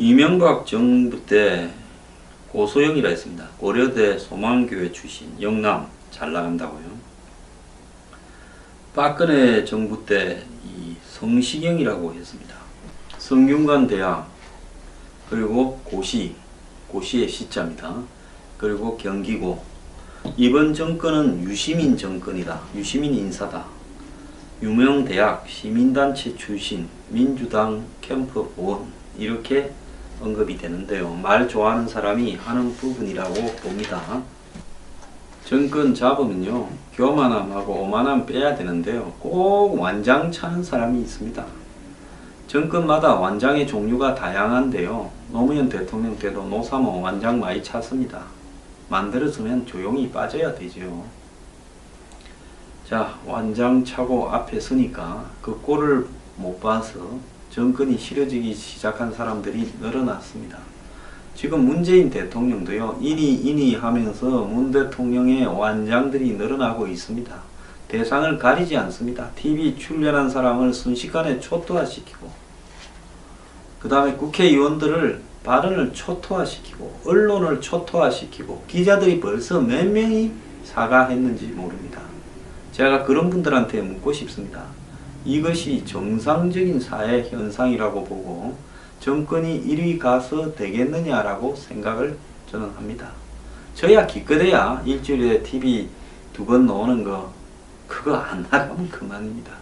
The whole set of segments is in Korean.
이명박 정부 때 고소영이라 했습니다. 고려대 소망교회 출신, 영남 잘 나간다고요. 박근혜 정부 때 이 성시경이라고 했습니다. 성균관대학, 그리고 고시의 시자입니다. 그리고 경기고. 이번 정권은 유시민 정권이다. 유시민 인사다. 유명 대학, 시민단체 출신, 민주당 캠프 보원, 이렇게 언급이 되는데요. 말 좋아하는 사람이 하는 부분이라고 봅니다. 정권 잡으면요, 교만함하고 오만함 빼야 되는데요, 꼭 완장 차는 사람이 있습니다. 정권마다 완장의 종류가 다양한데요, 노무현 대통령 때도 노사모 완장 많이 찼습니다. 만들었으면 조용히 빠져야 되죠. 자, 완장 차고 앞에 서니까 그 꼴을 못 봐서 정권이 싫어지기 시작한 사람들이 늘어났습니다. 지금 문재인 대통령도요, 이니 하면서 문 대통령의 완장들이 늘어나고 있습니다. 대상을 가리지 않습니다. TV 출연한 사람을 순식간에 초토화시키고, 그 다음에 국회의원들을 발언을 초토화시키고, 언론을 초토화시키고, 기자들이 벌써 몇 명이 사과했는지 모릅니다. 제가 그런 분들한테 묻고 싶습니다. 이것이 정상적인 사회 현상이라고 보고 정권이 이리 가서 되겠느냐라고 생각을 저는 합니다. 저야 기껏해야 일주일에 TV 2번 나오는 거, 그거 안 나가면 그만입니다.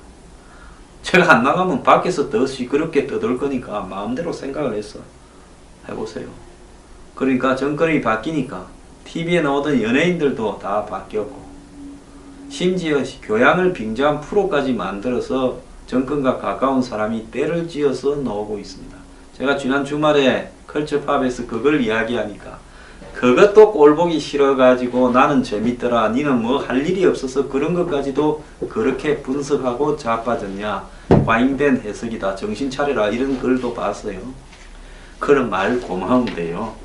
제가 안 나가면 밖에서 더 시끄럽게 떠들 거니까 마음대로 생각을 해서 해보세요. 그러니까 정권이 바뀌니까 TV에 나오던 연예인들도 다 바뀌었고, 심지어 교양을 빙자한 프로까지 만들어서 정권과 가까운 사람이 때를 지어서 나오고 있습니다. 제가 지난 주말에 컬처팝에서 그걸 이야기하니까 그것도 꼴보기 싫어가지고 나는 재밌더라, 니는 뭐 할 일이 없어서 그런 것까지도 그렇게 분석하고 자빠졌냐, 과잉된 해석이다, 정신 차려라, 이런 글도 봤어요. 그런 말 고마운데요,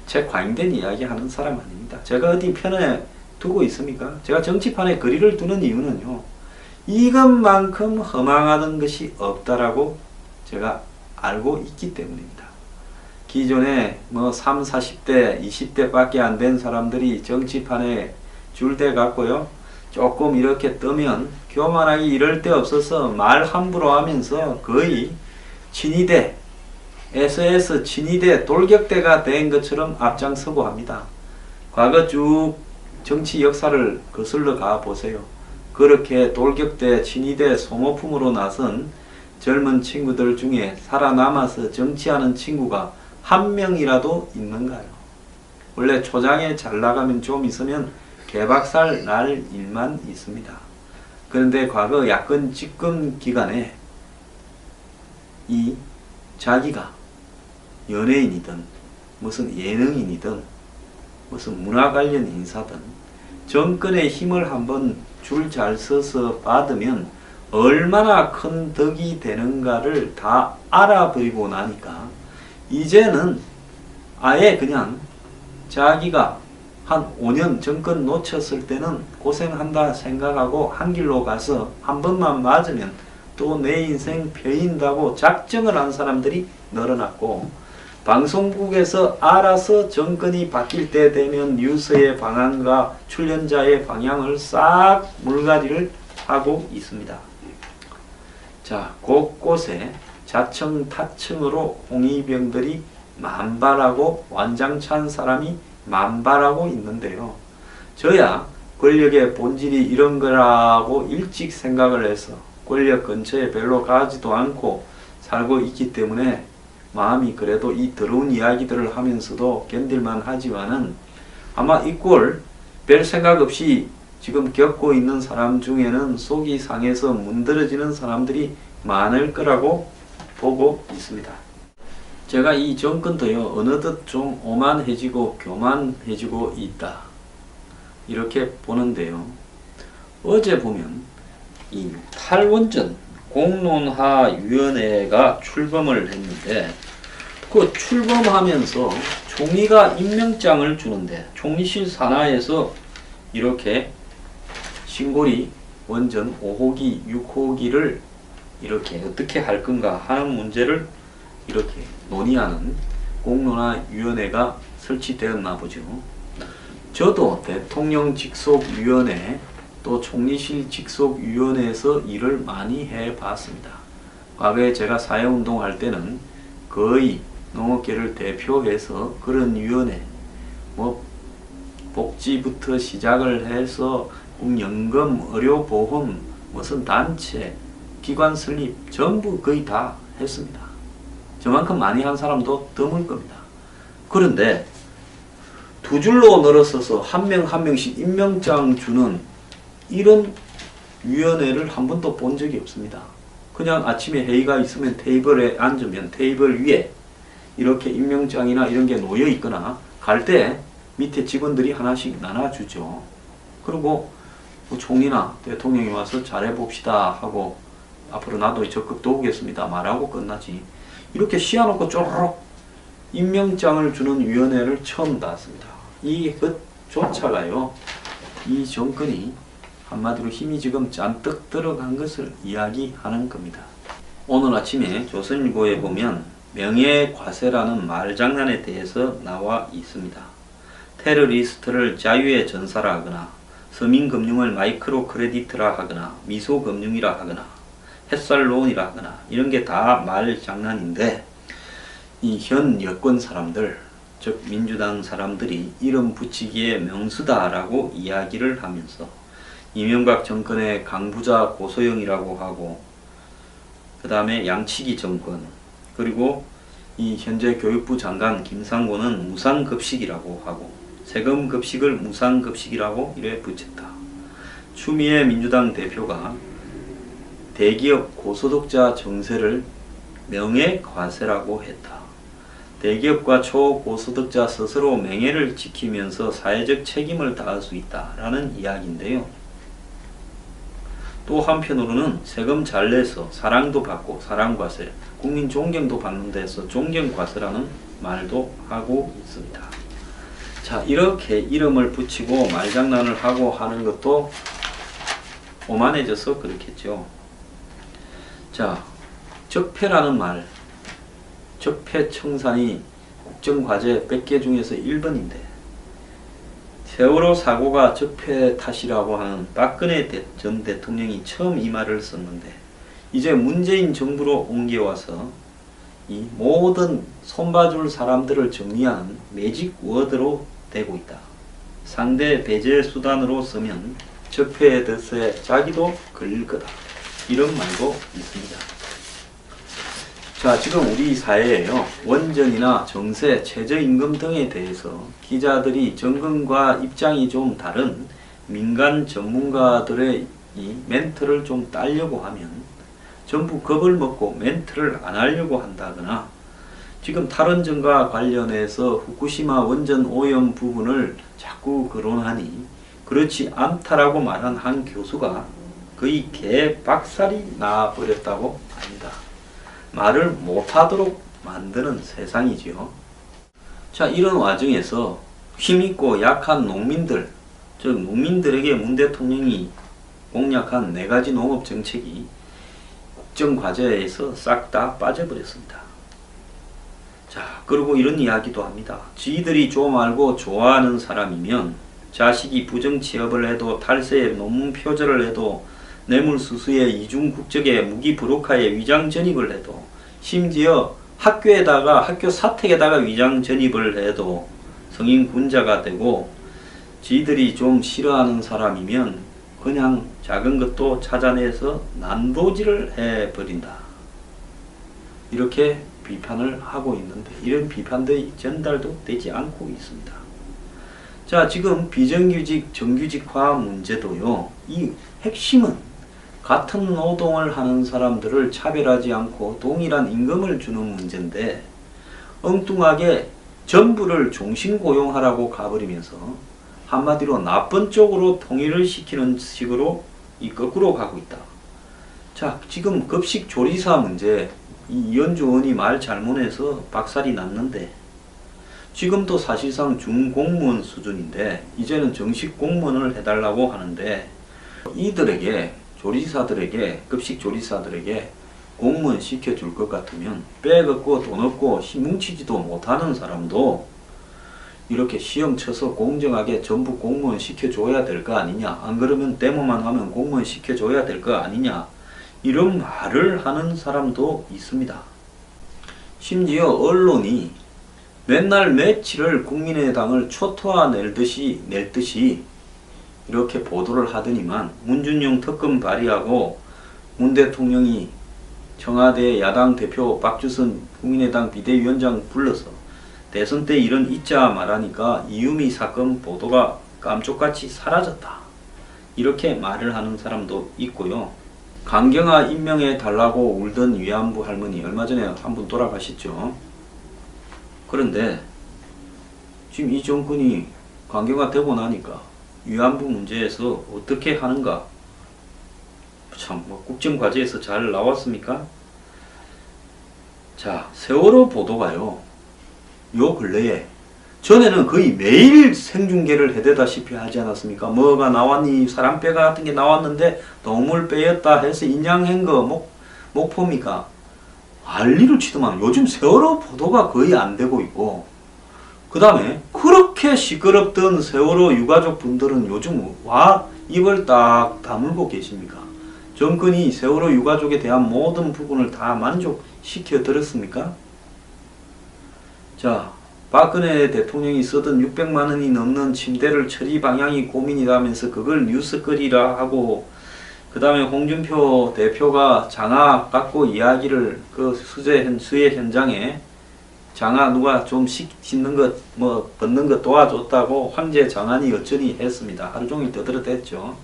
제 과잉된 이야기 하는 사람 아닙니다. 제가 어디 편에 두고 있습니까? 제가 정치판에 거리를 두는 이유는요, 이것만큼 허망하던 것이 없다라고 제가 알고 있기 때문입니다. 기존에 뭐 3, 40대, 20대 밖에 안 된 사람들이 정치판에 줄대 갖고요, 조금 이렇게 뜨면 교만하기 이럴 데 없어서 말 함부로 하면서 거의 친위대, SS 친위대, 돌격대가 된 것처럼 앞장서고 합니다. 과거 쭉 정치 역사를 거슬러 가 보세요. 그렇게 돌격대, 친위대, 소모품으로 나선 젊은 친구들 중에 살아남아서 정치하는 친구가 한 명이라도 있는가요? 원래 초장에 잘 나가면 좀 있으면 개박살 날 일만 있습니다. 그런데 과거 야권 집권 기간에 이 자기가 연예인이든 무슨 예능인이든 무슨 문화 관련 인사든 정권의 힘을 한번 줄 잘 서서 받으면 얼마나 큰 덕이 되는가를 다 알아버리고 나니까 이제는 아예 그냥 자기가 한 5년 정권 놓쳤을 때는 고생한다 생각하고 한 길로 가서 한 번만 맞으면 또 내 인생 펴인다고 작정을 한 사람들이 늘어났고, 방송국에서 알아서 정권이 바뀔 때 되면 뉴스의 방향과 출연자의 방향을 싹 물갈이를 하고 있습니다. 자, 곳곳에 자청타청으로 홍위병들이 만발하고 완장찬 사람이 만발하고 있는데요, 저야 권력의 본질이 이런 거라고 일찍 생각을 해서 권력 근처에 별로 가지도 않고 살고 있기 때문에 마음이 그래도 이 더러운 이야기들을 하면서도 견딜만 하지만은 아마 이 꼴 별 생각 없이 지금 겪고 있는 사람 중에는 속이 상해서 문드러지는 사람들이 많을 거라고 보고 있습니다. 제가 이 정권도요, 어느덧 좀 오만해지고 교만해지고 있다, 이렇게 보는데요, 어제 보면 이 탈원전 공론화위원회가 출범을 했는데, 그 출범하면서 총리가 임명장을 주는데 총리실 산하에서 이렇게 신고리 원전 5호기, 6호기를 이렇게 어떻게 할 건가 하는 문제를 이렇게 논의하는 공론화위원회가 설치되었나 보죠. 저도 대통령 직속위원회 또 총리실 직속위원회에서 일을 많이 해봤습니다. 과거에 제가 사회운동 할 때는 거의 농업계를 대표해서 그런 위원회, 뭐 복지부터 시작을 해서 연금, 의료보험, 무슨 단체, 기관 설립 전부 거의 다 했습니다. 저만큼 많이 한 사람도 드물 겁니다. 그런데 두 줄로 늘어서서 한 명 한 명씩 임명장 주는 이런 위원회를 한 번도 본 적이 없습니다. 그냥 아침에 회의가 있으면 테이블에 앉으면 테이블 위에 이렇게 임명장이나 이런 게 놓여 있거나 갈 때 밑에 직원들이 하나씩 나눠주죠. 그리고 뭐 총리나 대통령이 와서 잘해봅시다 하고 앞으로 나도 적극 도우겠습니다 말하고 끝나지. 이렇게 씌워놓고 쪼르륵 임명장을 주는 위원회를 처음 봤습니다. 이것조차가요, 이 정권이 한마디로 힘이 지금 잔뜩 들어간 것을 이야기하는 겁니다. 오늘 아침에 조선일보에 보면 명예과세라는 말장난에 대해서 나와 있습니다. 테러리스트를 자유의 전사라 하거나 서민금융을 마이크로 크레디트라 하거나 미소금융이라 하거나 햇살론이라 하거나 이런 게 다 말장난인데, 이 현 여권 사람들, 즉 민주당 사람들이 이름 붙이기에 명수다라고 이야기를 하면서 이명박 정권의 강부자 고소영이라고 하고, 그 다음에 양치기 정권, 그리고 이 현재 교육부 장관 김상곤은 무상급식이라고 하고 세금급식을 무상급식이라고 이래 붙였다. 추미애 민주당 대표가 대기업 고소득자 정세를 명예과세라고 했다. 대기업과 초고소득자 스스로 명예를 지키면서 사회적 책임을 다할 수 있다라는 이야기인데요. 또 한편으로는 세금 잘 내서 사랑도 받고 사랑과세, 국민 존경도 받는 데서 존경과세라는 말도 하고 있습니다. 자, 이렇게 이름을 붙이고 말장난을 하고 하는 것도 오만해져서 그렇겠죠. 자, 적폐라는 말, 적폐청산이 국정과제 100개 중에서 1번인데 세월호 사고가 적폐 탓이라고 하는 박근혜 전 대통령이 처음 이 말을 썼는데, 이제 문재인 정부로 옮겨와서 이 모든 손봐줄 사람들을 정리하는 매직 워드로 되고 있다. 상대 배제 수단으로 쓰면 적폐의 덫에 자기도 걸릴 거다. 이런 말도 있습니다. 자, 지금 우리 사회에요, 원전이나 정세, 최저임금 등에 대해서 기자들이 정권과 입장이 좀 다른 민간 전문가들의 이 멘트를 좀 따려고 하면 전부 겁을 먹고 멘트를 안 하려고 한다거나, 지금 탈원전과 관련해서 후쿠시마 원전 오염 부분을 자꾸 거론하니 그렇지 않다라고 말한 한 교수가 거의 개박살이 나버렸다고 합니다. 말을 못하도록 만드는 세상이지요. 자, 이런 와중에서 힘있고 약한 농민들, 즉 농민들에게 문 대통령이 공약한 4가지 농업 정책이 국정과제에서 싹 다 빠져버렸습니다. 자, 그리고 이런 이야기도 합니다. 지들이 좀 알고 좋아하는 사람이면 자식이 부정취업을 해도 탈세에 논문 표절을 해도 뇌물수수에 이중국적에 무기브로카에 위장전입을 해도, 심지어 학교에다가 학교 사택에다가 위장전입을 해도 성인 군자가 되고, 지들이 좀 싫어하는 사람이면 그냥 작은 것도 찾아내서 난도질을 해버린다. 이렇게 비판을 하고 있는데, 이런 비판들이 전달도 되지 않고 있습니다. 자, 지금 비정규직 정규직화 문제도요, 이 핵심은 같은 노동을 하는 사람들을 차별하지 않고 동일한 임금을 주는 문제인데, 엉뚱하게 전부를 종신고용하라고 가버리면서 한마디로 나쁜 쪽으로 통일을 시키는 식으로 이 거꾸로 가고 있다. 자, 지금 급식 조리사 문제, 이 이현주 의원이 말 잘못해서 박살이 났는데, 지금도 사실상 중공무원 수준인데 이제는 정식 공무원을 해달라고 하는데, 이들에게, 조리사들에게, 급식 조리사들에게 공무원 시켜줄 것 같으면 백 없고 돈 없고 뭉치지도 못하는 사람도 이렇게 시험 쳐서 공정하게 전부 공무원 시켜줘야 될 거 아니냐. 안 그러면 데모만 하면 공무원 시켜줘야 될 거 아니냐. 이런 말을 하는 사람도 있습니다. 심지어 언론이 맨날 며칠을 국민의당을 초토화 낼 듯이 이렇게 보도를 하더니만 문준용 특검 발의하고 문 대통령이 청와대 야당 대표 박주선 국민의당 비대위원장 불러서 대선 때 이런 잊자 말하니까 이유미 사건 보도가 깜짝같이 사라졌다. 이렇게 말을 하는 사람도 있고요. 강경화 임명해 달라고 울던 위안부 할머니 얼마 전에 한 분 돌아가셨죠. 그런데 지금 이 정권이 강경화 되고 나니까 위안부 문제에서 어떻게 하는가? 참 국정과제에서 잘 나왔습니까? 자, 세월호 보도가요. 요 근래에 전에는 거의 매일 생중계를 해대다시피 하지 않았습니까? 뭐가 나왔니? 사람 뼈 같은 게 나왔는데 동물 뼈였다 해서 인양한 거 목포입니까? 알리를 치더만 요즘 세월호 보도가 거의 안 되고 있고, 그 다음에 그렇게 시끄럽던 세월호 유가족 분들은 요즘 와 입을 딱 다물고 계십니까? 정권이 세월호 유가족에 대한 모든 부분을 다 만족시켜 드렸습니까? 자, 박근혜 대통령이 쓰던 600만 원이 넘는 침대를 처리 방향이 고민이라면서 그걸 뉴스거리라 하고, 그 다음에 홍준표 대표가 장화 갖고 이야기를 그 수해 현장에 장화 누가 좀 씻는 것 벗는 것 도와줬다고 황제 장안이 어쩌니 했습니다. 하루 종일 떠들어댔죠.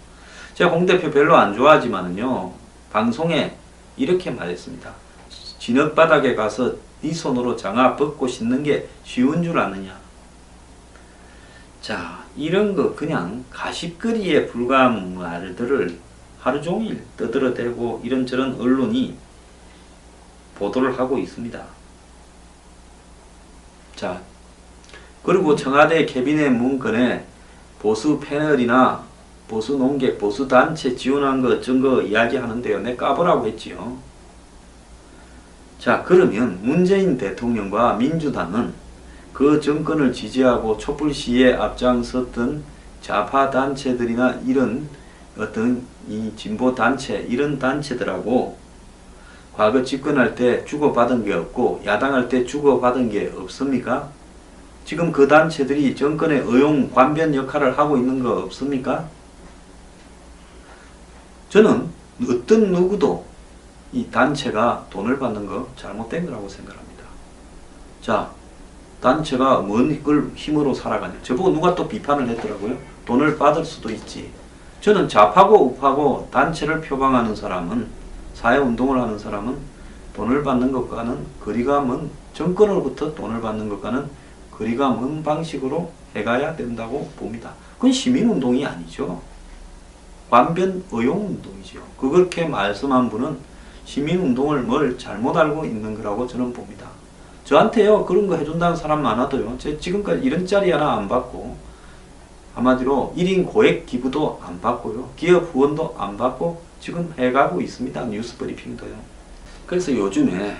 제가 홍 대표 별로 안 좋아하지만은요, 방송에 이렇게 말했습니다. 진흙바닥에 가서 네 손으로 장화 벗고 씻는 게 쉬운 줄 아느냐. 자, 이런 거 그냥 가십거리에 불과한 말들을 하루 종일 떠들어대고 이런저런 언론이 보도를 하고 있습니다. 자, 그리고 청와대 캐비넷 문건에 보수 패널이나 보수 농객, 보수 단체 지원한 거 어쩐 거 이야기하는데요. 내 까보라고 했지요. 자, 그러면 문재인 대통령과 민주당은 그 정권을 지지하고 촛불 시위에 앞장섰던 좌파 단체들이나 이런 어떤 이 진보 단체, 이런 단체들하고 과거 집권할 때 주고받은 게 없고 야당할 때 주고받은 게 없습니까? 지금 그 단체들이 정권의 의용 관변 역할을 하고 있는 거 없습니까? 저는 어떤 누구도 이 단체가 돈을 받는 거 잘못된 거라고 생각합니다. 자, 단체가 뭔 걸 힘으로 살아가냐. 저보고 누가 또 비판을 했더라고요. 돈을 받을 수도 있지. 저는 좌파고 우파고 단체를 표방하는 사람은, 사회운동을 하는 사람은 돈을 받는 것과는 거리가 먼, 정권으로부터 돈을 받는 것과는 거리가 먼 방식으로 해가야 된다고 봅니다. 그건 시민운동이 아니죠. 관변 의용운동이죠. 그렇게 말씀한 분은 시민운동을 뭘 잘못 알고 있는 거라고 저는 봅니다. 저한테요, 그런 거 해준다는 사람 많아도요, 제가 지금까지 이런 짜리 하나 안 받고, 한마디로 1인 고액 기부도 안 받고요, 기업 후원도 안 받고 지금 해가고 있습니다. 뉴스 브리핑도요. 그래서 요즘에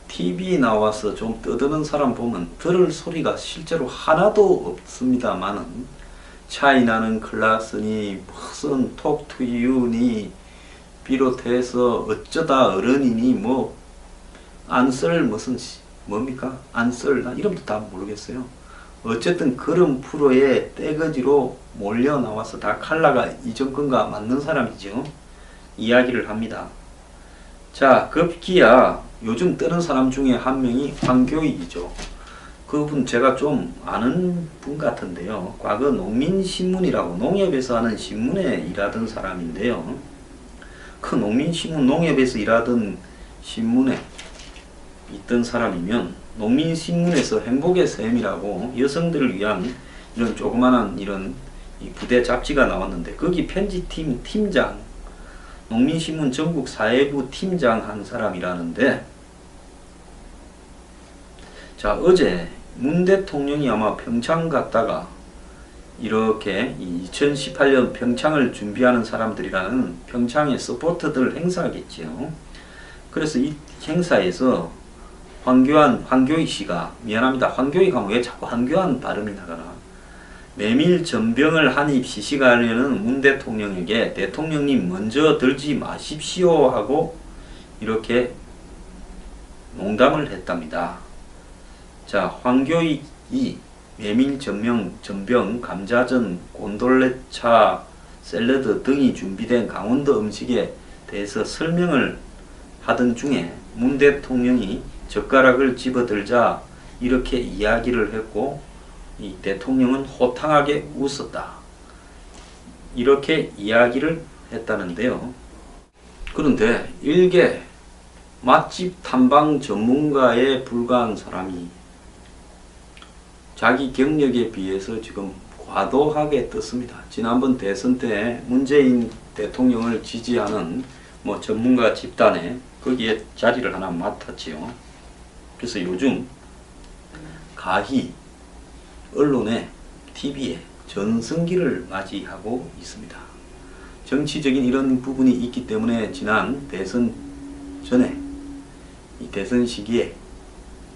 TV 나와서 좀 떠드는 사람 보면 들을 소리가 실제로 하나도 없습니다만은, 차이나는 클락슨이 무슨 톡투유니 비롯해서 어쩌다 어른이니 뭐 안쓸 무슨 뭡니까? 안쓸 나 이름도 다 모르겠어요. 어쨌든 그런 프로에 떼거지로 몰려 나와서 다 칼라가 이 정권과 맞는 사람이죠. 이야기를 합니다. 자, 급기야 요즘 뜨는 사람 중에 한 명이 황교익이죠. 그분 제가 좀 아는 분 같은데요. 과거 농민신문이라고 농협에서 하는 신문에 일하던 사람인데요. 그 농민신문, 농협에서 일하던 신문에 있던 사람이면 농민신문에서 행복의 셈이라고 여성들을 위한 이런 조그만한 이런 부대 잡지가 나왔는데, 거기 편집팀 팀장, 농민신문 전국 사회부 팀장 한 사람이라는데, 자, 어제 문 대통령이 아마 평창 갔다가 이렇게 2018년 평창을 준비하는 사람들이라는 평창의 서포터들 행사겠지요. 그래서 이 행사에서 황교익 씨가, 미안합니다. 황교익 하면 왜 자꾸 황교안 발음이 나가나. 메밀 전병을 한 입 시식하려는 문 대통령에게 대통령님 먼저 들지 마십시오 하고 이렇게 농담을 했답니다. 자, 황교익이 메밀 전병, 감자전, 곤돌레차, 샐러드 등이 준비된 강원도 음식에 대해서 설명을 하던 중에 문 대통령이 젓가락을 집어들자 이렇게 이야기를 했고 이 대통령은 호탕하게 웃었다. 이렇게 이야기를 했다는데요. 그런데 일개 맛집 탐방 전문가에 불과한 사람이 자기 경력에 비해서 지금 과도하게 떴습니다. 지난번 대선 때 문재인 대통령을 지지하는 전문가 집단에 거기에 자리를 하나 맡았지요. 그래서 요즘 가히 언론에, TV에 전성기를 맞이하고 있습니다. 정치적인 이런 부분이 있기 때문에 지난 대선 전에 이 대선 시기에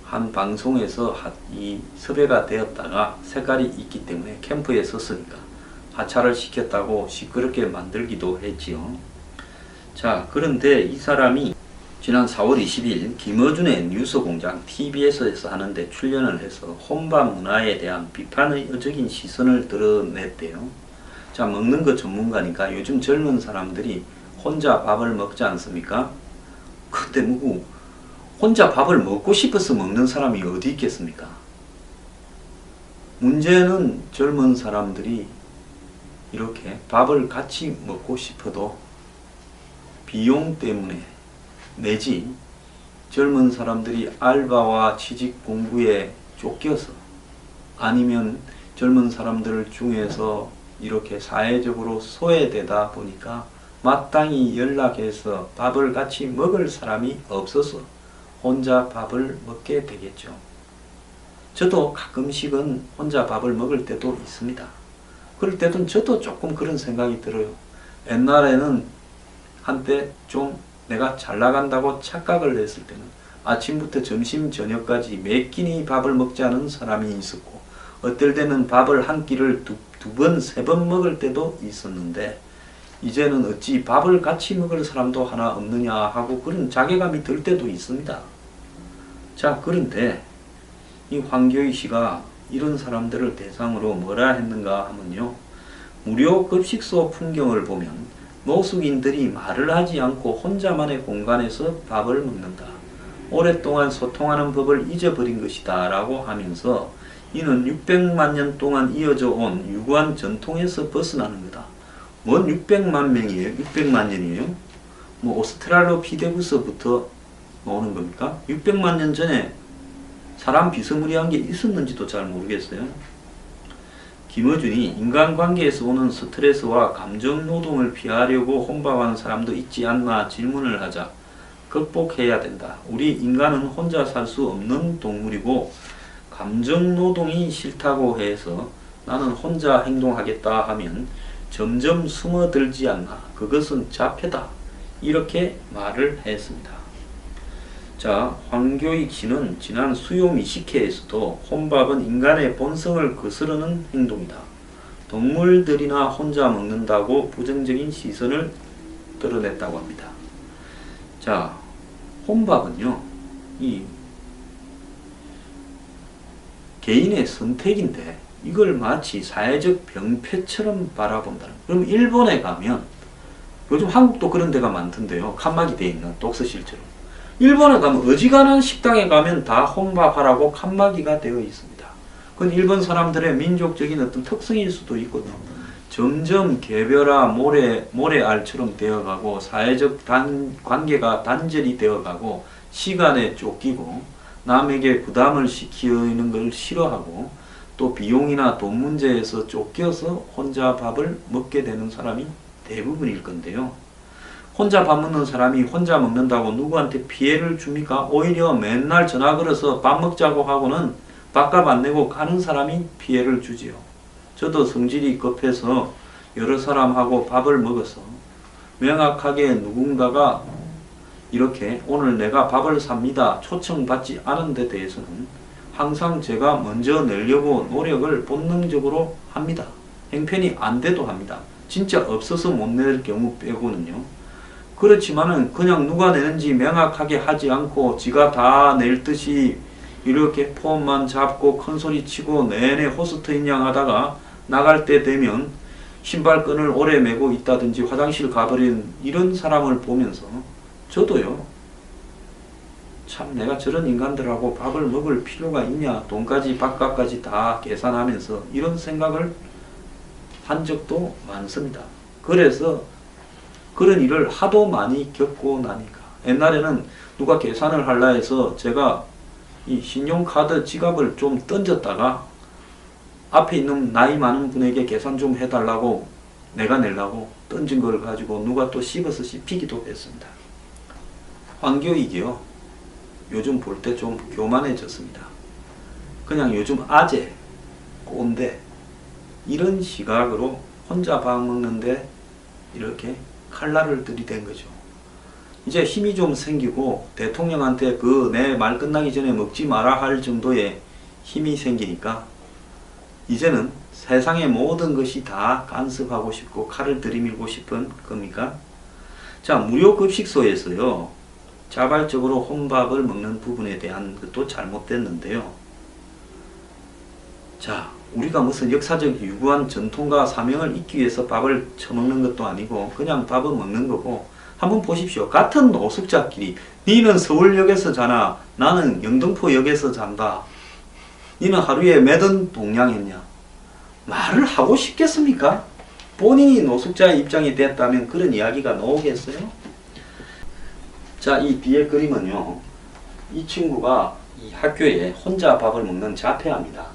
한 방송에서 이 섭외가 되었다가 색깔이 있기 때문에 캠프에 섰으니까 하차를 시켰다고 시끄럽게 만들기도 했지요. 자, 그런데 이 사람이 지난 4월 20일 김어준의 뉴스공장 TBS에서 하는데 출연을 해서 혼밥 문화에 대한 비판의 의적인 시선을 드러냈대요. 자, 먹는 거 전문가니까 요즘 젊은 사람들이 혼자 밥을 먹지 않습니까? 근데 혼자 밥을 먹고 싶어서 먹는 사람이 어디 있겠습니까? 문제는 젊은 사람들이 이렇게 밥을 같이 먹고 싶어도 비용 때문에 내지 젊은 사람들이 알바와 취직 공부에 쫓겨서 아니면 젊은 사람들 중에서 이렇게 사회적으로 소외되다 보니까 마땅히 연락해서 밥을 같이 먹을 사람이 없어서 혼자 밥을 먹게 되겠죠. 저도 가끔씩은 혼자 밥을 먹을 때도 있습니다. 그럴 때도 저도 조금 그런 생각이 들어요. 옛날에는 한때 좀 내가 잘 나간다고 착각을 했을 때는 아침부터 점심 저녁까지 몇 끼니 밥을 먹지 않은 사람이 있었고 어떨 때는 밥을 한 끼를 두 번, 세 번 먹을 때도 있었는데 이제는 어찌 밥을 같이 먹을 사람도 하나 없느냐 하고 그런 자괴감이 들 때도 있습니다. 자, 그런데 이 황교익 씨가 이런 사람들을 대상으로 뭐라 했는가 하면요. 무료 급식소 풍경을 보면 노숙인들이 말을 하지 않고 혼자만의 공간에서 밥을 먹는다. 오랫동안 소통하는 법을 잊어버린 것이다 라고 하면서 이는 600만 년 동안 이어져 온 유구한 전통에서 벗어나는 거다. 뭔 600만 명이에요? 600만 년이에요? 오스트랄로피데구스부터 나오는 겁니까? 600만 년 전에 사람 비스무리한 게 있었는지도 잘 모르겠어요. 김어준이 인간관계에서 오는 스트레스와 감정노동을 피하려고 혼밥하는 사람도 있지 않나 질문을 하자 극복해야 된다. 우리 인간은 혼자 살 수 없는 동물이고 감정노동이 싫다고 해서 나는 혼자 행동하겠다 하면 점점 숨어들지 않나. 그것은 자폐다. 이렇게 말을 했습니다. 자, 황교익 씨는 지난 수요 미식회에서도 혼밥은 인간의 본성을 거스르는 행동이다. 동물들이나 혼자 먹는다고 부정적인 시선을 드러냈다고 합니다. 자, 혼밥은요, 이 개인의 선택인데 이걸 마치 사회적 병폐처럼 바라본다는. 그럼 일본에 가면 요즘 한국도 그런 데가 많던데요. 칸막이 되어 있는 독서실처럼. 일본에 가면 어지간한 식당에 가면 다 혼밥하라고 칸막이가 되어 있습니다. 그건 일본 사람들의 민족적인 어떤 특성일 수도 있거든요. 점점 개별화 모래알처럼 되어가고 사회적 관계가 단절이 되어가고 시간에 쫓기고 남에게 부담을 시키는 걸 싫어하고 또 비용이나 돈 문제에서 쫓겨서 혼자 밥을 먹게 되는 사람이 대부분일 건데요. 혼자 밥 먹는 사람이 혼자 먹는다고 누구한테 피해를 줍니까? 오히려 맨날 전화 걸어서 밥 먹자고 하고는 밥값 안 내고 가는 사람이 피해를 주지요. 저도 성질이 급해서 여러 사람하고 밥을 먹어서 명확하게 누군가가 이렇게 오늘 내가 밥을 삽니다 초청받지 않은 데 대해서는 항상 제가 먼저 내려고 노력을 본능적으로 합니다. 형편이 안 돼도 합니다. 진짜 없어서 못 낼 경우 빼고는요. 그렇지만은 그냥 누가 내는지 명확하게 하지 않고 지가 다 낼 듯이 이렇게 폼만 잡고 큰소리 치고 내내 호스트인 양 하다가 나갈 때 되면 신발끈을 오래 메고 있다든지 화장실 가버린 이런 사람을 보면서 저도요, 참 내가 저런 인간들하고 밥을 먹을 필요가 있냐, 돈까지 밥값까지 다 계산하면서 이런 생각을 한 적도 많습니다. 그래서 그런 일을 하도 많이 겪고 나니까 옛날에는 누가 계산을 하려 해서 제가 이 신용카드 지갑을 좀 던졌다가 앞에 있는 나이 많은 분에게 계산 좀 해달라고 내가 내려고 던진 걸 가지고 누가 또 씹어서 씹히기도 했습니다. 황교익이요, 요즘 볼 때 좀 교만해졌습니다. 그냥 요즘 아재, 꼰대 이런 시각으로 혼자 밥 먹는데 이렇게 칼날을 들이댄 거죠. 이제 힘이 좀 생기고 대통령한테 그 내 말 끝나기 전에 먹지 마라 할 정도의 힘이 생기니까 이제는 세상의 모든 것이 다 간섭하고 싶고 칼을 들이밀고 싶은 겁니까? 자, 무료 급식소에서요, 자발적으로 혼밥을 먹는 부분에 대한 것도 잘못됐는데요. 자, 우리가 무슨 역사적 유구한 전통과 사명을 잇기 위해서 밥을 처먹는 것도 아니고 그냥 밥은 먹는 거고, 한번 보십시오. 같은 노숙자끼리 니는 서울역에서 자나 나는 영등포역에서 잔다. 니는 하루에 몇 원 동량했냐? 말을 하고 싶겠습니까? 본인이 노숙자의 입장이 됐다면 그런 이야기가 나오겠어요? 자, 이 뒤에 그림은요, 이 친구가 이 학교에 혼자 밥을 먹는 자폐아입니다.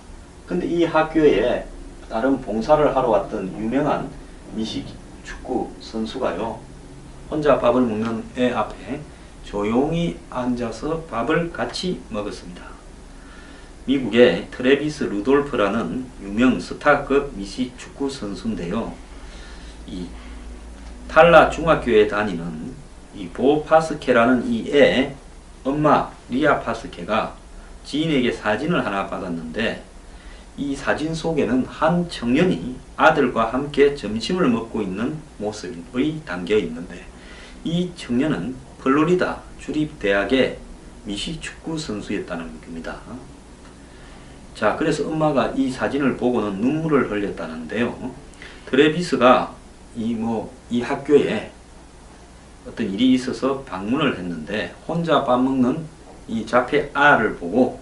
근데 이 학교에 다른 봉사를 하러 왔던 유명한 미식 축구 선수가요, 혼자 밥을 먹는 애 앞에 조용히 앉아서 밥을 같이 먹었습니다. 미국의 트래비스 루돌프라는 유명 스타급 미식 축구 선수인데요. 이 탈라 중학교에 다니는 이 보 파스케라는 이 애 엄마 리아 파스케가 지인에게 사진을 하나 받았는데, 이 사진 속에는 한 청년이 아들과 함께 점심을 먹고 있는 모습이 담겨 있는데, 이 청년은 플로리다 주립대학의 미식축구 선수였다는 겁니다. 자, 그래서 엄마가 이 사진을 보고는 눈물을 흘렸다는데요. 트래비스가 이 학교에 어떤 일이 있어서 방문을 했는데 혼자 밥 먹는 이 자폐아를 보고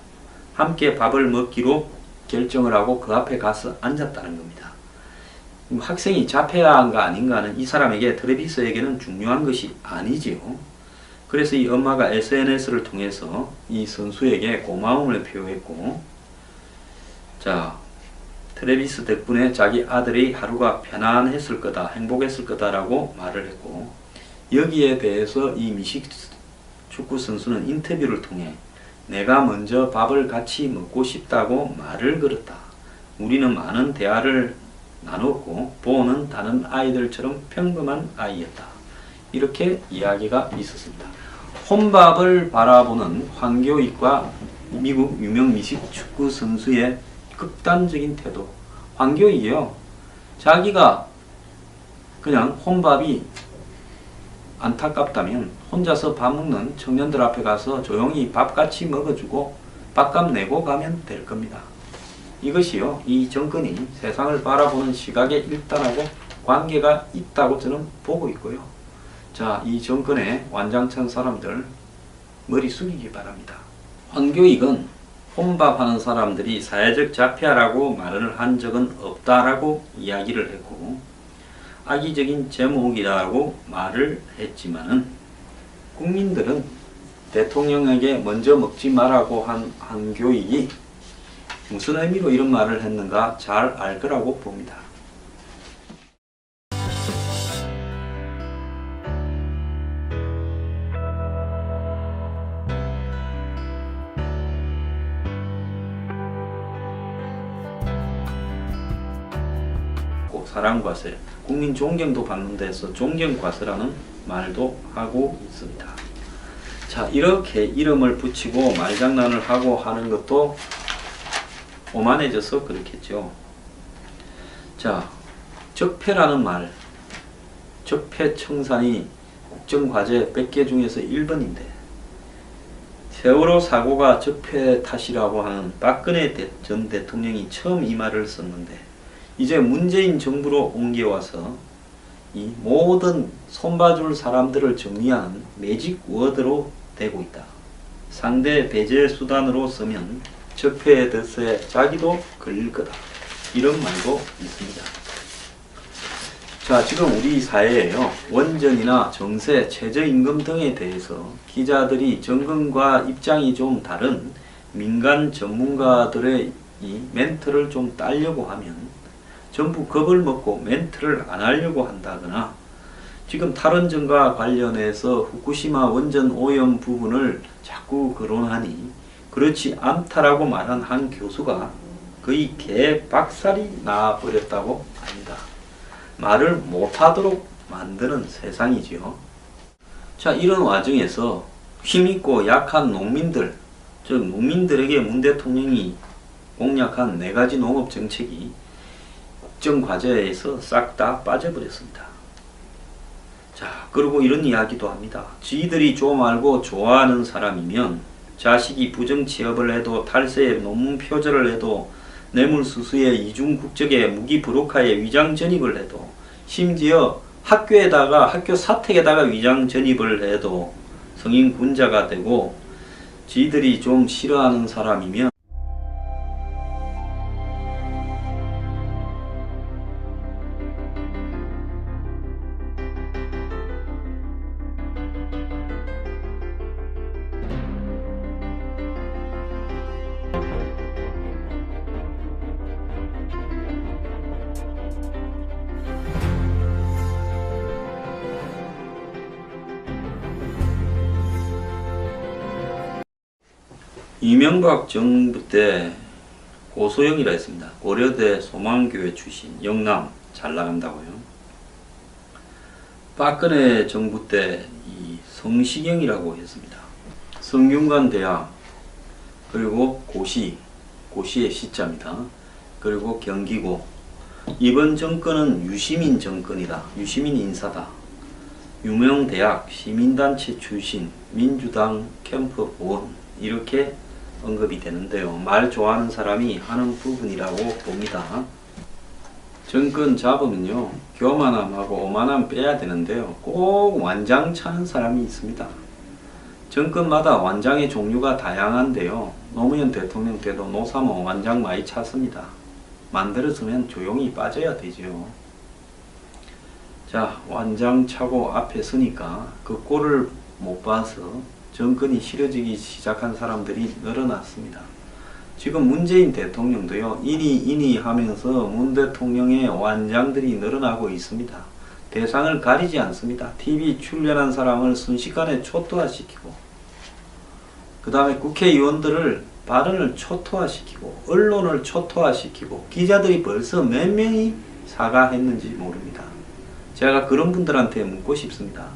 함께 밥을 먹기로 결정을 하고 그 앞에 가서 앉았다는 겁니다. 학생이 자폐아인가 아닌가는 이 사람에게, 트래비스에게는 중요한 것이 아니지요. 그래서 이 엄마가 SNS를 통해서 이 선수에게 고마움을 표했고, 자, 트래비스 덕분에 자기 아들의 하루가 편안했을 거다, 행복했을 거다라고 말을 했고, 여기에 대해서 이 미식 축구 선수는 인터뷰를 통해 내가 먼저 밥을 같이 먹고 싶다고 말을 걸었다. 우리는 많은 대화를 나눴고 보는 다른 아이들처럼 평범한 아이였다. 이렇게 이야기가 있었습니다. 혼밥을 바라보는 황교익과 미국 유명 미식 축구 선수의 극단적인 태도. 황교익이요, 자기가 그냥 혼밥이 안타깝다면 혼자서 밥 먹는 청년들 앞에 가서 조용히 밥 같이 먹어주고 밥값 내고 가면 될 겁니다. 이것이요, 이 정권이 세상을 바라보는 시각에 일단하고 관계가 있다고 저는 보고 있고요. 자, 이 정권의 완장찬 사람들 머리 숙이기 바랍니다. 황교익은 혼밥하는 사람들이 사회적 자폐아라고 말을 한 적은 없다라고 이야기를 했고, 악의적인 제목이라고 말을 했지만은 국민들은 대통령에게 먼저 먹지 말라고 한 황교익이 무슨 의미로 이런 말을 했는가 잘 알 거라고 봅니다. 사랑과세, 국민 존경도 받는 데서 존경과세라는 말도 하고 있습니다. 자, 이렇게 이름을 붙이고 말장난을 하고 하는 것도 오만해져서 그렇겠죠. 자, 적폐라는 말, 적폐청산이 국정과제 100개 중에서 1번인데 세월호 사고가 적폐 탓이라고 하는 박근혜 전 대통령이 처음 이 말을 썼는데 이제 문재인 정부로 옮겨와서 이 모든 손봐줄 사람들을 정리하는 매직 워드로 되고 있다. 상대 배제 수단으로 쓰면 적폐의 덫에 자기도 걸릴 거다. 이런 말도 있습니다. 자, 지금 우리 사회에요. 원전이나 정세, 최저임금 등에 대해서 기자들이 정권과 입장이 좀 다른 민간 전문가들의 이 멘트를 좀 따려고 하면 전부 겁을 먹고 멘트를 안 하려고 한다거나 지금 탈원전과 관련해서 후쿠시마 원전 오염 부분을 자꾸 거론하니 그렇지 않다라고 말한 한 교수가 거의 개박살이 나버렸다고 합니다. 말을 못하도록 만드는 세상이지요. 자, 이런 와중에서 힘있고 약한 농민들, 즉 농민들에게 문 대통령이 공약한 4가지 농업 정책이 국정과제에서 싹 다 빠져버렸습니다. 자, 그리고 이런 이야기도 합니다. 지들이 좀 알고 좋아하는 사람이면 자식이 부정취업을 해도 탈세에 논문 표절을 해도 뇌물수수에 이중국적에 무기브로카에 위장 전입을 해도 심지어 학교 사택에다가 위장 전입을 해도 성인 군자가 되고 지들이 좀 싫어하는 사람이면 이명박 정부 때 고소영이라 했습니다. 고려대 소망교회 출신 영남 잘 나간다고요. 박근혜 정부 때 이 성시경이라고 했습니다. 성균관대학 그리고 고시의 시자입니다. 그리고 경기고 이번 정권은 유시민 정권이다. 유시민 인사다. 유명 대학 시민단체 출신 민주당 캠프 보원 이렇게 언급이 되는데요. 말 좋아하는 사람이 하는 부분이라고 봅니다. 정권 잡으면요 교만함하고 오만함 빼야 되는데요. 꼭 완장 차는 사람이 있습니다. 정권마다 완장의 종류가 다양한데요. 노무현 대통령 때도 노사모 완장 많이 찼습니다. 만들었으면 조용히 빠져야 되죠. 자, 완장 차고 앞에 서니까 그 꼴을 못 봐서 정권이 싫어지기 시작한 사람들이 늘어났습니다. 지금 문재인 대통령도요 이니 하면서 문 대통령의 완장들이 늘어나고 있습니다. 대상을 가리지 않습니다. TV 출연한 사람을 순식간에 초토화시키고 그 다음에 국회의원들을 발언을 초토화시키고 언론을 초토화시키고 기자들이 벌써 몇 명이 사과했는지 모릅니다. 제가 그런 분들한테 묻고 싶습니다.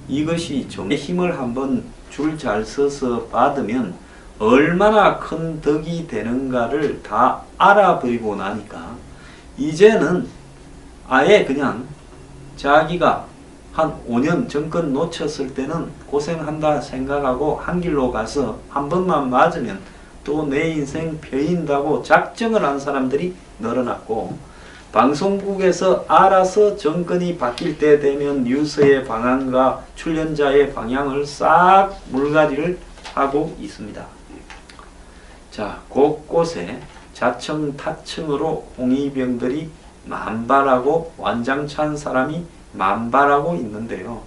이것이 좀 힘을 한번 줄 잘 서서 받으면 얼마나 큰 덕이 되는가를 다 알아버리고 나니까 이제는 아예 그냥 자기가 한 5년 정권 놓쳤을 때는 고생한다 생각하고 한 길로 가서 한 번만 맞으면 또 내 인생 펴인다고 작정을 한 사람들이 늘어났고 방송국에서 알아서 정권이 바뀔 때 되면 뉴스의 방향과 출연자의 방향을 싹 물갈이를 하고 있습니다. 자, 곳곳에 자청 타청으로 홍위병들이 만발하고 완장찬 사람이 만발하고 있는데요.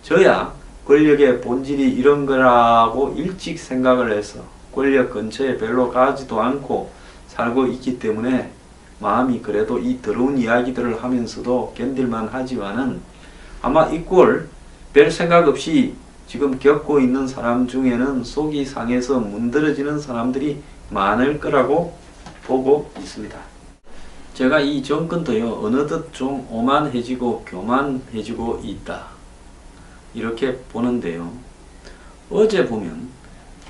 저야 권력의 본질이 이런 거라고 일찍 생각을 해서 권력 근처에 별로 가지도 않고 살고 있기 때문에 마음이 그래도 이 더러운 이야기들을 하면서도 견딜만 하지만은 아마 이 꼴 별 생각 없이 지금 겪고 있는 사람 중에는 속이 상해서 문드러지는 사람들이 많을 거라고 보고 있습니다. 제가 이 정권도요 어느덧 좀 오만해지고 교만해지고 있다 이렇게 보는데요. 어제 보면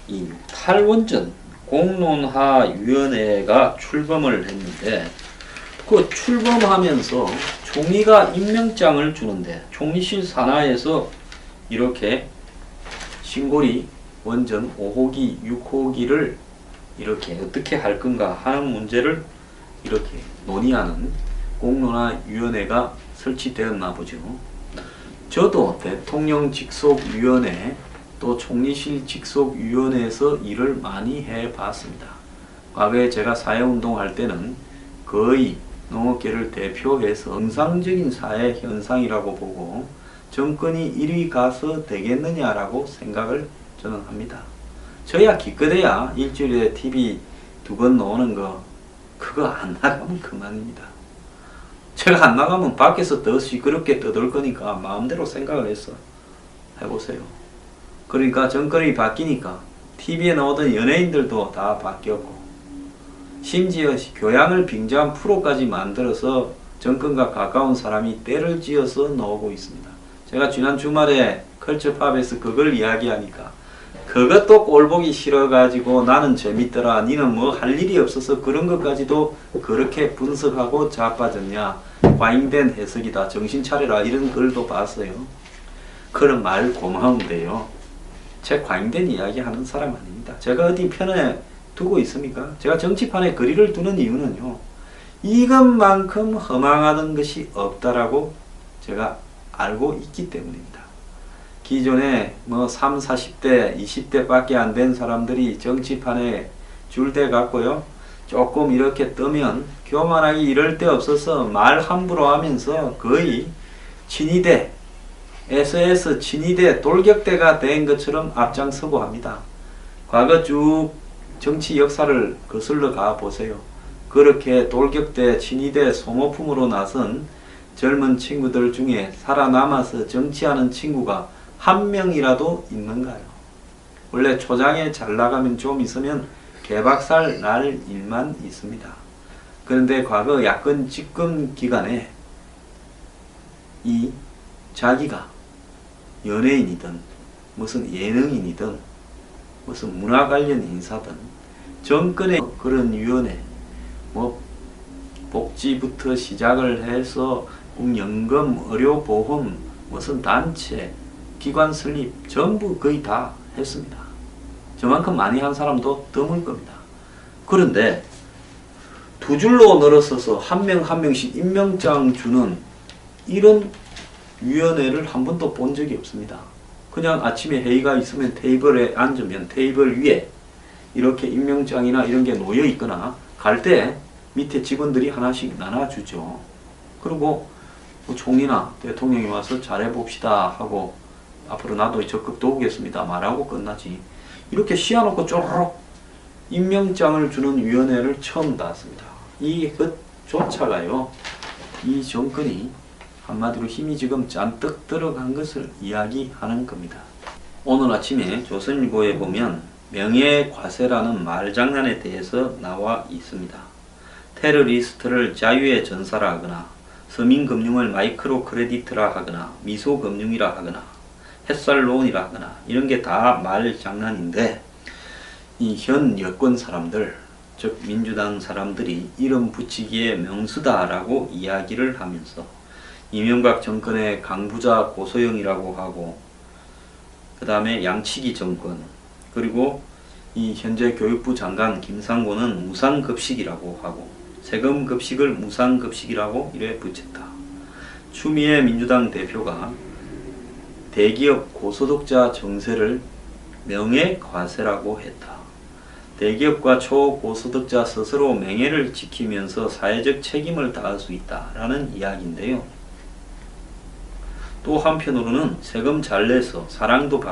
이 탈원전 공론화위원회가 출범을 했는데 그 출범하면서 총리가 임명장을 주는데 총리실 산하에서 이렇게 신고리 원전 5호기 6호기를 이렇게 어떻게 할 건가 하는 문제를 이렇게 논의하는 공론화위원회가 설치되었나 보죠. 저도 대통령 직속위원회 또 총리실 직속위원회에서 일을 많이 해봤습니다. 과거에 제가 사회운동 할 때는 거의 농업계를 대표해서 정상적인 사회 현상이라고 보고 정권이 이리 가서 되겠느냐라고 생각을 저는 합니다. 저야 기껏해야 일주일에 TV 2번 나오는 거 그거 안 나가면 그만입니다. 제가 안 나가면 밖에서 더 시끄럽게 떠들 거니까 마음대로 생각을 해서 해보세요. 그러니까 정권이 바뀌니까 TV에 나오던 연예인들도 다 바뀌었고 심지어 교양을 빙자한 프로까지 만들어서 정권과 가까운 사람이 때를 지어서 나오고 있습니다. 제가 지난 주말에 컬처팝에서 그걸 이야기하니까 그것도 꼴보기 싫어가지고 나는 재밌더라 니는 뭐 할 일이 없어서 그런 것까지도 그렇게 분석하고 자빠졌냐 과잉된 해석이다 정신 차려라 이런 글도 봤어요. 그런 말 고마운데요. 제 과잉된 이야기 하는 사람 아닙니다. 제가 어디 편에 두고 있습니까? 제가 정치판에 거리를 두는 이유는요. 이것만큼 허망하던 것이 없다라고 제가 알고 있기 때문입니다. 기존에 뭐 3, 40대, 20대 밖에 안 된 사람들이 정치판에 줄대 갖고요. 조금 이렇게 뜨면 교만하기 이럴 데 없어서 말 함부로 하면서 거의 친위대, SS 친위대, 돌격대가 된 것처럼 앞장서고 합니다. 과거 쭉 정치 역사를 거슬러 가 보세요. 그렇게 돌격대, 친위대, 소모품으로 나선 젊은 친구들 중에 살아남아서 정치하는 친구가 한 명이라도 있는가요? 원래 초장에 잘 나가면 좀 있으면 개박살 날 일만 있습니다. 그런데 과거 야권 집권 기간에 이 자기가 연예인이든 무슨 예능인이든 무슨 문화 관련 인사든 정권의 그런 위원회 뭐 복지부터 시작을 해서 연금, 의료보험, 무슨 단체, 기관 설립 전부 거의 다 했습니다. 저만큼 많이 한 사람도 드물 겁니다. 그런데 두 줄로 늘어서서 한 명 한 명씩 임명장 주는 이런 위원회를 한 번도 본 적이 없습니다. 그냥 아침에 회의가 있으면 테이블에 앉으면 테이블 위에 이렇게 임명장이나 이런 게 놓여 있거나 갈 때 밑에 직원들이 하나씩 나눠주죠. 그리고 뭐 총리나 대통령이 와서 잘해봅시다 하고 앞으로 나도 적극 도우겠습니다 말하고 끝나지. 이렇게 씌워놓고 쪼르륵 임명장을 주는 위원회를 처음 봤습니다. 이것조차가요. 이 정권이 한마디로 힘이 지금 잔뜩 들어간 것을 이야기하는 겁니다. 오늘 아침에 조선일보에 보면 명예과세라는 말장난에 대해서 나와 있습니다. 테러리스트를 자유의 전사라 하거나 서민금융을 마이크로 크레디트라 하거나 미소금융이라 하거나 햇살론이라 하거나 이런 게 다 말장난인데 이 현 여권 사람들 즉 민주당 사람들이 이름 붙이기에 명수다라고 이야기를 하면서 이명박 정권의 강부자 고소영이라고 하고 그 다음에 양치기 정권 그리고 이 현재 교육부 장관 김상곤은 무상급식이라고 하고 세금급식을 무상급식이라고 이래 붙였다. 추미애 민주당 대표가 대기업 고소득자 정세를 명예과세라고 했다. 대기업과 초고소득자 스스로 명예를 지키면서 사회적 책임을 다할 수 있다라는 이야기인데요. 또 한편으로는 세금 잘 내서 사랑도 받고